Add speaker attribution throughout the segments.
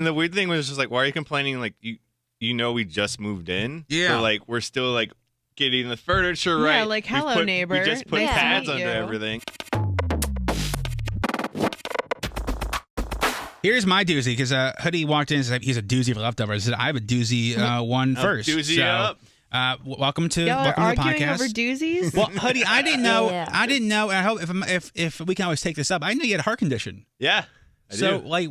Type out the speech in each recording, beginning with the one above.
Speaker 1: And the weird thing was just like, why are you complaining? Like we just moved in.
Speaker 2: Yeah.
Speaker 1: So like we're still like getting the furniture right.
Speaker 3: Yeah, like hello neighbor.
Speaker 1: We just put
Speaker 3: Nice to
Speaker 1: pads
Speaker 3: meet
Speaker 1: under
Speaker 3: you.
Speaker 1: everything.
Speaker 2: Here's my doozy, because Hoody walked in and said he's a doozy for leftovers. I said I have a doozy one first.
Speaker 1: Doozy
Speaker 2: so,
Speaker 1: up.
Speaker 2: Welcome to
Speaker 3: Y'all
Speaker 2: the
Speaker 3: are arguing
Speaker 2: podcast.
Speaker 3: over doozies?
Speaker 2: Well, Hoody, I didn't know.
Speaker 4: Yeah.
Speaker 2: I didn't know. And I hope if we can always take this up. I didn't know you had a heart condition.
Speaker 1: Yeah. I
Speaker 2: So
Speaker 1: do.
Speaker 2: like,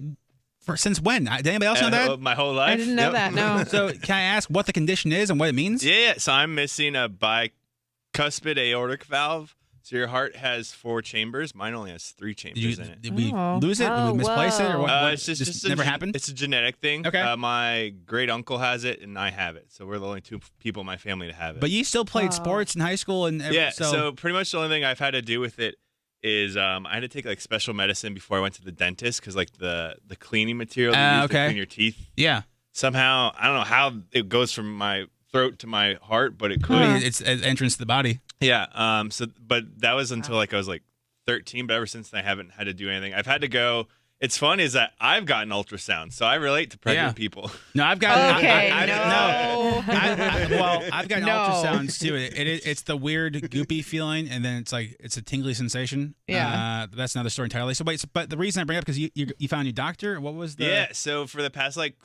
Speaker 2: since when? Did anybody else know that?
Speaker 1: My whole life.
Speaker 3: I didn't know
Speaker 1: Yep.
Speaker 3: that, no.
Speaker 2: So can I ask what the condition is and what it means?
Speaker 1: Yeah. So I'm missing a bicuspid aortic valve. So your heart has 4 chambers. Mine only has 3 chambers in it.
Speaker 2: Did we
Speaker 3: Oh.
Speaker 2: lose it? Did
Speaker 4: Oh,
Speaker 2: we misplace it? Or
Speaker 4: whoa.
Speaker 2: what?
Speaker 1: It's just
Speaker 2: never happened?
Speaker 1: It's a genetic thing.
Speaker 2: Okay.
Speaker 1: My great uncle has it, and I have it. So we're the only 2 people in my family to have it.
Speaker 2: But you still played
Speaker 4: Wow.
Speaker 2: sports in high school and
Speaker 1: yeah.
Speaker 2: so,
Speaker 1: So pretty much the only thing I've had to do with it is I had to take like special medicine before I went to the dentist because like the cleaning material they use to
Speaker 2: okay.
Speaker 1: clean your teeth
Speaker 2: yeah.
Speaker 1: somehow I don't know how it goes from my throat to my heart, but it could.
Speaker 2: It's an entrance to the body.
Speaker 1: Yeah. But that was until like I was like 13. But ever since then, I haven't had to do anything. I've had to go. It's fun is that I've gotten ultrasound, so I relate to pregnant
Speaker 2: Yeah.
Speaker 1: people.
Speaker 2: No, I've got.
Speaker 3: Okay,
Speaker 2: I've got
Speaker 3: No.
Speaker 2: ultrasounds too. It's the weird goopy feeling, and then it's a tingly sensation.
Speaker 3: Yeah.
Speaker 2: That's another story entirely. So wait, but the reason I bring it up because you found your doctor. What was the?
Speaker 1: Yeah. So for the past like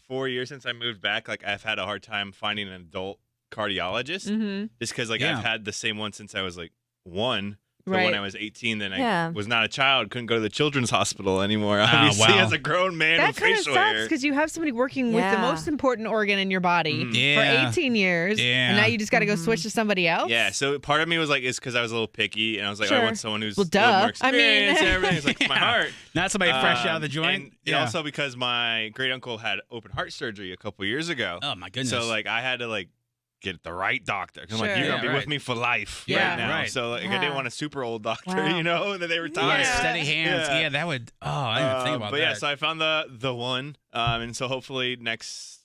Speaker 1: 4 years since I moved back, like I've had a hard time finding an adult cardiologist,
Speaker 3: Mm-hmm.
Speaker 1: just because like
Speaker 2: Yeah.
Speaker 1: I've had the same one since I was like 1. So
Speaker 3: Right.
Speaker 1: when I was 18, then
Speaker 4: Yeah.
Speaker 1: I was not a child, couldn't go to the children's hospital anymore. Obviously,
Speaker 2: wow.
Speaker 1: as a grown man
Speaker 3: That
Speaker 1: with
Speaker 3: kind of
Speaker 1: facial
Speaker 3: sucks
Speaker 1: hair.
Speaker 3: because you have somebody working with the
Speaker 4: Yeah.
Speaker 3: most important organ in your body
Speaker 1: Mhm.
Speaker 2: Yeah.
Speaker 3: for 18 years,
Speaker 2: Yeah.
Speaker 3: and now you just got to go switch to somebody else?
Speaker 1: Yeah, so part of me was like, it's because I was a little picky, and I was like,
Speaker 3: Sure.
Speaker 1: I want someone who's
Speaker 3: Well,
Speaker 1: a little
Speaker 3: duh.
Speaker 1: more
Speaker 3: I mean-
Speaker 1: experienced and everything. It's like my
Speaker 2: Yeah.
Speaker 1: heart.
Speaker 2: Not somebody fresh out of the joint.
Speaker 1: And also because my great uncle had open heart surgery a couple years ago.
Speaker 2: Oh my goodness.
Speaker 1: So like I had to like get the right doctor. 'Cause I'm like,
Speaker 3: Sure.
Speaker 1: you're gonna
Speaker 2: Yeah,
Speaker 1: be
Speaker 2: right.
Speaker 1: with me for life
Speaker 3: Yeah.
Speaker 1: right now.
Speaker 2: Right.
Speaker 1: So like I
Speaker 4: Yeah.
Speaker 1: didn't want a super old doctor,
Speaker 4: Wow.
Speaker 1: you know, that they retired.
Speaker 3: Yeah.
Speaker 2: steady hands.
Speaker 1: Yeah.
Speaker 2: Yeah, that would. Oh, I didn't even think about
Speaker 1: but
Speaker 2: that.
Speaker 1: yeah, so I found the one, and so hopefully next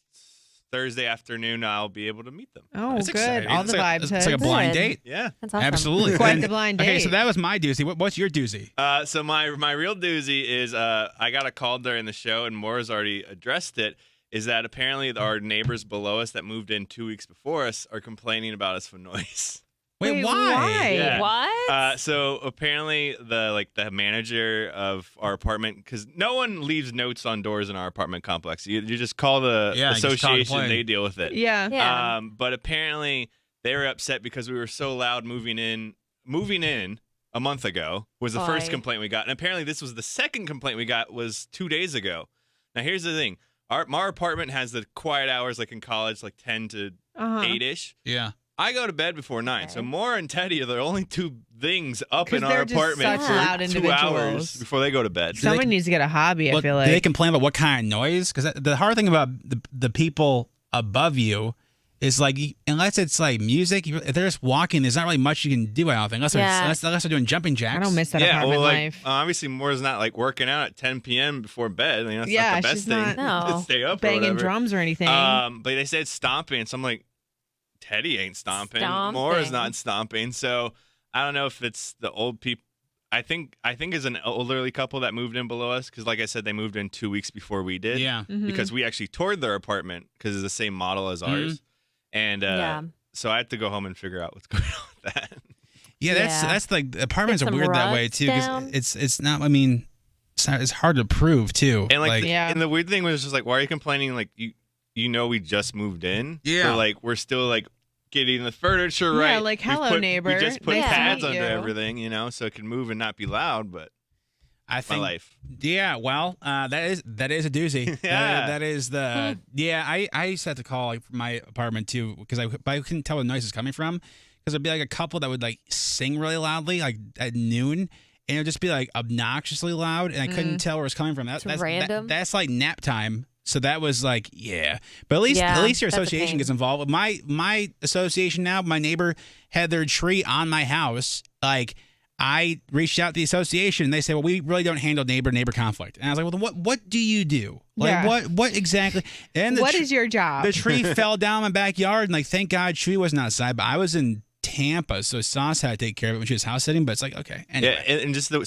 Speaker 1: Thursday afternoon I'll be able to meet them.
Speaker 3: Oh,
Speaker 2: That's
Speaker 3: good.
Speaker 2: exciting.
Speaker 3: All
Speaker 2: It's
Speaker 3: the
Speaker 2: like,
Speaker 3: vibes.
Speaker 2: It's like a blind
Speaker 4: Good.
Speaker 2: date.
Speaker 1: Yeah.
Speaker 4: That's awesome.
Speaker 2: Absolutely.
Speaker 3: Quite
Speaker 2: And-
Speaker 3: the blind
Speaker 2: Okay,
Speaker 3: date.
Speaker 2: so that was my doozy. What's your doozy?
Speaker 1: So my real doozy is I got a call during the show, and Maura's already addressed it. Is that apparently our neighbors below us that moved in 2 weeks before us are complaining about us for noise.
Speaker 3: Wait,
Speaker 2: why?
Speaker 3: why?
Speaker 1: Yeah.
Speaker 4: What?
Speaker 1: So apparently the manager of our apartment, because no one leaves notes on doors in our apartment complex. You just call the
Speaker 2: Yeah, you just call and
Speaker 1: association,
Speaker 2: complain.
Speaker 1: they deal with it.
Speaker 3: Yeah.
Speaker 4: Yeah.
Speaker 1: But apparently they were upset because we were so loud moving in a month ago was the first
Speaker 4: Boy.
Speaker 1: complaint we got. And apparently this was the second complaint we got was 2 days ago. Now here's the thing. Our apartment has the quiet hours like in college, like 10 to
Speaker 3: Uh-huh.
Speaker 1: 8-ish.
Speaker 2: Yeah.
Speaker 1: I go to bed before 9. So
Speaker 4: Okay.
Speaker 1: Maura and Teddy are the only 2 things up
Speaker 3: 'Cause
Speaker 1: in our
Speaker 3: they're just
Speaker 1: apartment
Speaker 3: such
Speaker 1: for
Speaker 3: loud
Speaker 1: 2 hours
Speaker 3: individuals.
Speaker 1: before they go to bed.
Speaker 3: Someone needs to get a hobby, I feel
Speaker 2: Do they
Speaker 3: like.
Speaker 2: complain about what kind of noise? Because the hard thing about the people above you is like, unless it's like music, if they're just walking, there's not really much you can do. I don't think unless they're doing jumping jacks.
Speaker 3: I don't miss that
Speaker 1: Yeah,
Speaker 3: apartment
Speaker 1: well, like
Speaker 3: life.
Speaker 1: obviously Maura's not like working out at 10 p.m. before bed. I mean, that's
Speaker 3: Yeah,
Speaker 1: not the best
Speaker 3: she's
Speaker 1: thing
Speaker 3: not-
Speaker 1: to
Speaker 4: No.
Speaker 1: stay up or
Speaker 3: Banging
Speaker 1: whatever.
Speaker 3: drums or anything.
Speaker 1: But they said stomping, so I'm like, Teddy ain't stomping. Maura's
Speaker 4: Stomping.
Speaker 1: not stomping. So I don't know if it's the old people. I think it's an elderly couple that moved in below us because, like I said, they moved in 2 weeks before we did.
Speaker 2: Yeah.
Speaker 3: Mhm.
Speaker 1: Because we actually toured their apartment because it's the same model as ours, and
Speaker 4: Yeah.
Speaker 1: so I have to go home and figure out what's going on with that.
Speaker 2: Yeah,
Speaker 4: Yeah.
Speaker 2: that's like apartments
Speaker 4: Get
Speaker 2: are
Speaker 4: some
Speaker 2: weird that way
Speaker 4: rugs
Speaker 2: too. 'Cause
Speaker 4: down.
Speaker 2: it's not. I mean, it's hard to prove too.
Speaker 1: And like,
Speaker 3: Yeah.
Speaker 1: and the weird thing was just like, why are you complaining? Like we just moved in.
Speaker 2: Yeah.
Speaker 1: So like we're still like getting the furniture
Speaker 3: Yeah,
Speaker 1: right.
Speaker 3: like,
Speaker 1: We've
Speaker 3: hello,
Speaker 1: put-
Speaker 3: neighbor.
Speaker 1: We just put
Speaker 4: Nice to
Speaker 1: pads
Speaker 3: meet
Speaker 1: under
Speaker 3: you.
Speaker 1: everything, so it can move and not be loud. But
Speaker 2: I
Speaker 1: my
Speaker 2: think.
Speaker 1: life.
Speaker 2: Yeah, well, that is a doozy.
Speaker 1: Yeah.
Speaker 2: that is the yeah. I used to have to call like my apartment too because I couldn't tell where the noise is coming from because there'd be like a couple that would like sing really loudly like at noon and it would just be like obnoxiously loud and I couldn't tell where it's coming from. That's
Speaker 4: random.
Speaker 2: That's like nap time. So that was like, yeah. But at least
Speaker 4: Yeah,
Speaker 2: your
Speaker 4: that's a
Speaker 2: association
Speaker 4: pain.
Speaker 2: gets involved. My association now, my neighbor had their tree on my house. Like I reached out to the association and they said, well, we really don't handle neighbor conflict. And I was like, well, then what do you do? Like
Speaker 3: Yeah.
Speaker 2: what exactly? And
Speaker 3: What is your job?
Speaker 2: the tree fell down my backyard and like thank God tree wasn't outside, but I was in Tampa, so Sauce had to take care of it when she was house sitting. But it's like, okay, anyway.
Speaker 1: Yeah, and just the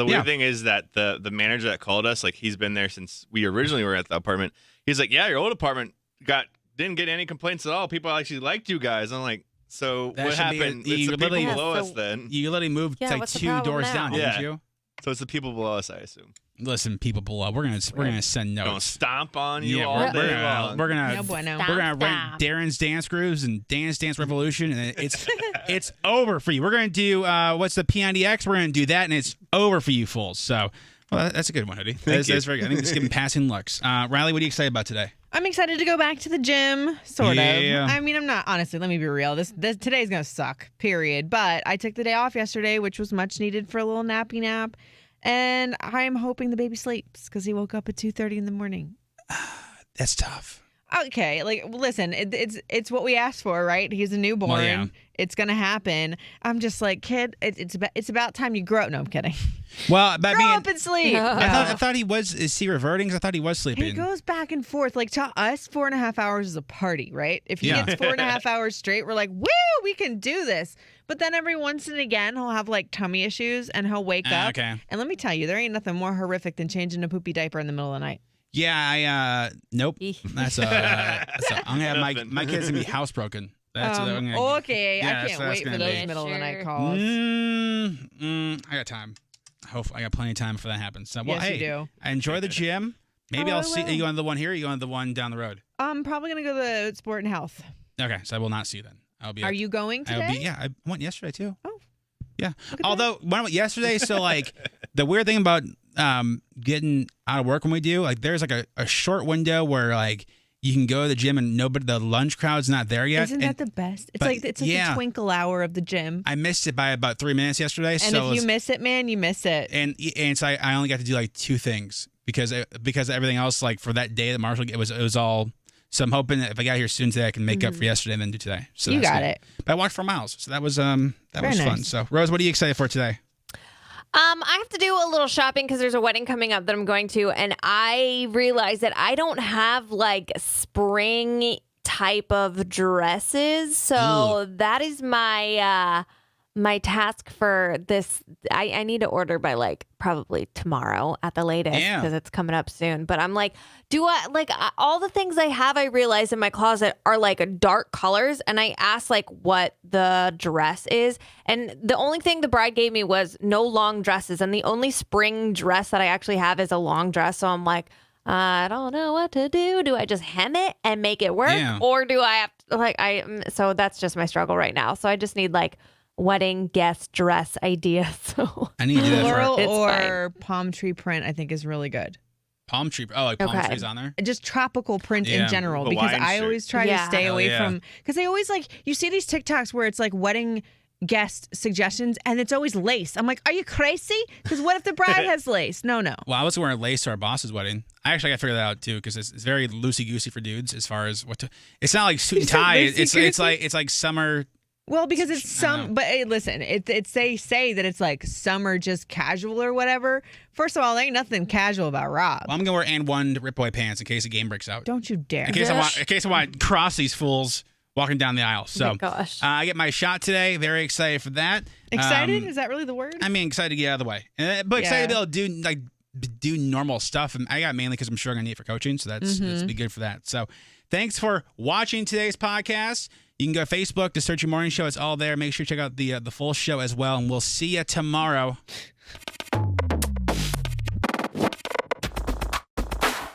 Speaker 1: weird thing is that the manager that called us, like, he's been there since we originally were at the apartment. He's like, yeah, your old apartment didn't get any complaints at all. People actually liked you guys. I'm like, so
Speaker 2: That
Speaker 1: what
Speaker 2: should be
Speaker 1: happened?
Speaker 2: you
Speaker 1: It's the people
Speaker 2: literally-
Speaker 1: below
Speaker 4: Yeah,
Speaker 1: us
Speaker 4: so-
Speaker 1: then.
Speaker 2: You literally moved
Speaker 4: Yeah,
Speaker 2: like
Speaker 4: what's the
Speaker 2: 2
Speaker 4: problem
Speaker 2: doors
Speaker 4: now?
Speaker 2: down, didn't
Speaker 1: Yeah.
Speaker 2: you?
Speaker 1: So it's the people below us, I assume.
Speaker 2: Listen, people below, we're gonna send
Speaker 1: Gonna
Speaker 2: notes.
Speaker 1: stomp on you
Speaker 2: Yeah,
Speaker 1: all
Speaker 2: we're
Speaker 1: day
Speaker 2: gonna
Speaker 1: long.
Speaker 2: we're gonna
Speaker 3: No bueno.
Speaker 2: we're gonna rent
Speaker 4: Stop.
Speaker 2: Darren's Dance Grooves and Dance Revolution, and it's over for you. We're gonna do what's the PNDX? We're gonna do that, and it's over for you fools. So, well, that's a good one, Hoodie. That's very good. I think it's giving passing looks. Riley, what are you excited about today?
Speaker 3: I'm excited to go back to the gym, sort
Speaker 2: Yeah.
Speaker 3: of. I mean, I'm not, honestly, let me be real. This today's going to suck, period. But I took the day off yesterday, which was much needed for a little nappy nap. And I'm hoping the baby sleeps because he woke up at 2:30 in the morning.
Speaker 2: That's tough.
Speaker 3: Okay, like, listen, it's what we asked for, right? He's a newborn.
Speaker 2: Well, yeah.
Speaker 3: It's gonna happen. I'm just like, kid, it's about time you grow up. No, I'm kidding.
Speaker 2: Well, but
Speaker 3: Grow
Speaker 2: I mean,
Speaker 3: up and sleep.
Speaker 2: I thought he was. Is he reverting? 'Cause I thought he was sleeping.
Speaker 3: He goes back and forth. Like, to us, 4.5 hours is a party, right? If he
Speaker 2: Yeah.
Speaker 3: gets 4.5 hours straight, we're like, woo, we can do this. But then every once and again, he'll have like tummy issues and he'll wake up.
Speaker 2: Okay.
Speaker 3: And let me tell you, there ain't nothing more horrific than changing a poopy diaper in the middle of the night.
Speaker 2: Yeah, nope.
Speaker 4: Eek.
Speaker 2: That's I'm gonna have
Speaker 1: Nothing.
Speaker 2: my kid's gonna be housebroken. That's what I'm gonna,
Speaker 3: Okay,
Speaker 2: yeah,
Speaker 3: I
Speaker 2: that's
Speaker 3: can't
Speaker 2: what that's
Speaker 3: wait for
Speaker 2: gonna
Speaker 3: those
Speaker 2: be.
Speaker 3: middle of the night
Speaker 4: Sure.
Speaker 3: calls.
Speaker 2: I got time. I got plenty of time before that happens. So, well,
Speaker 3: Yes,
Speaker 2: hey,
Speaker 3: you do.
Speaker 2: I enjoy the gym. Maybe
Speaker 3: Oh,
Speaker 2: I'll
Speaker 3: I
Speaker 2: see. Are
Speaker 3: will.
Speaker 2: you going to the one here? Or are you going to the one down the road?
Speaker 3: I'm probably gonna go to Sport and Health.
Speaker 2: Okay, so I will not see you then. I'll be.
Speaker 3: Are you going today?
Speaker 2: I'll be. Yeah, I went yesterday too.
Speaker 3: Oh.
Speaker 2: Yeah.
Speaker 3: at
Speaker 2: Although when I went yesterday, so like the weird thing about getting out of work when we do, like there's like a short window where like you can go to the gym and the lunch crowd's not there yet.
Speaker 3: Isn't
Speaker 2: and
Speaker 3: that the best? It's
Speaker 2: but,
Speaker 3: like
Speaker 2: yeah.
Speaker 3: the twinkle hour of the gym.
Speaker 2: I missed it by about 3 minutes yesterday.
Speaker 3: And
Speaker 2: so
Speaker 3: if you miss it, man, you miss it.
Speaker 2: and so I only got to do like 2 things because everything else like for that day that Marshall it was all. So I'm hoping that if I got here soon today, I can make up for yesterday and then do today. So
Speaker 3: You
Speaker 2: that's
Speaker 3: got
Speaker 2: good.
Speaker 3: it.
Speaker 2: But I walked 4 miles, so that was
Speaker 3: Very
Speaker 2: fun.
Speaker 3: nice.
Speaker 2: So Rose, what are you excited for today?
Speaker 4: I have to do a little shopping because there's a wedding coming up that I'm going to, and I realized that I don't have like spring type of dresses, so that is my my task for this. I need to order by like probably tomorrow at the latest
Speaker 2: Yeah.
Speaker 4: because it's coming up soon. But I'm like, all the things I have, I realize in my closet are like dark colors, and I asked like what the dress is, and the only thing the bride gave me was no long dresses, and the only spring dress that I actually have is a long dress. So I'm like, I don't know what to do. Do I just hem it and make it work,
Speaker 2: Yeah.
Speaker 4: or do I have to, so that's just my struggle right now. So I just need like wedding guest dress ideas. So
Speaker 2: I need to do that
Speaker 3: Floral
Speaker 4: It's
Speaker 3: or palm tree print, I think, is really good.
Speaker 2: palm tree. Oh, like palm
Speaker 4: Okay.
Speaker 2: trees on there.
Speaker 3: Just tropical print
Speaker 2: Yeah.
Speaker 3: in general, because
Speaker 1: Hawaiian
Speaker 3: I
Speaker 1: shirt.
Speaker 3: always try to
Speaker 4: Yeah.
Speaker 3: stay
Speaker 2: Hell
Speaker 3: away
Speaker 2: yeah.
Speaker 3: from, because they always like, you see these TikToks where it's like wedding guest suggestions and it's always lace. I'm like, are you crazy? Because what if the bride has lace? No.
Speaker 2: Well, I was wearing lace to our boss's wedding. I actually got to figure that out too because it's very loosey goosey for dudes as far as what to. It's not like suit and
Speaker 3: You said
Speaker 2: tie.
Speaker 3: loosey-goosey?
Speaker 2: It's like summer.
Speaker 3: Well, because it's
Speaker 2: I don't know.
Speaker 3: but hey, listen, it's they say that it's like summer just casual or whatever. First of all, there ain't nothing casual about Rob.
Speaker 2: Well, I'm gonna wear and one rip boy pants in case the game breaks out.
Speaker 3: Don't you dare.
Speaker 2: In case I want to cross these fools walking down the aisle. So
Speaker 4: Oh my gosh.
Speaker 2: I get my shot today. Very excited for that.
Speaker 3: Excited? Is that really the word?
Speaker 2: I mean, excited to get out of the way, but excited
Speaker 3: Yeah.
Speaker 2: to be able to do normal stuff. And I got mainly because I'm sure I'm gonna need it for coaching, so that's be good for that. So, thanks for watching today's podcast. You can go to Facebook to search your morning show. It's all there. Make sure you check out the full show as well, and we'll see you tomorrow.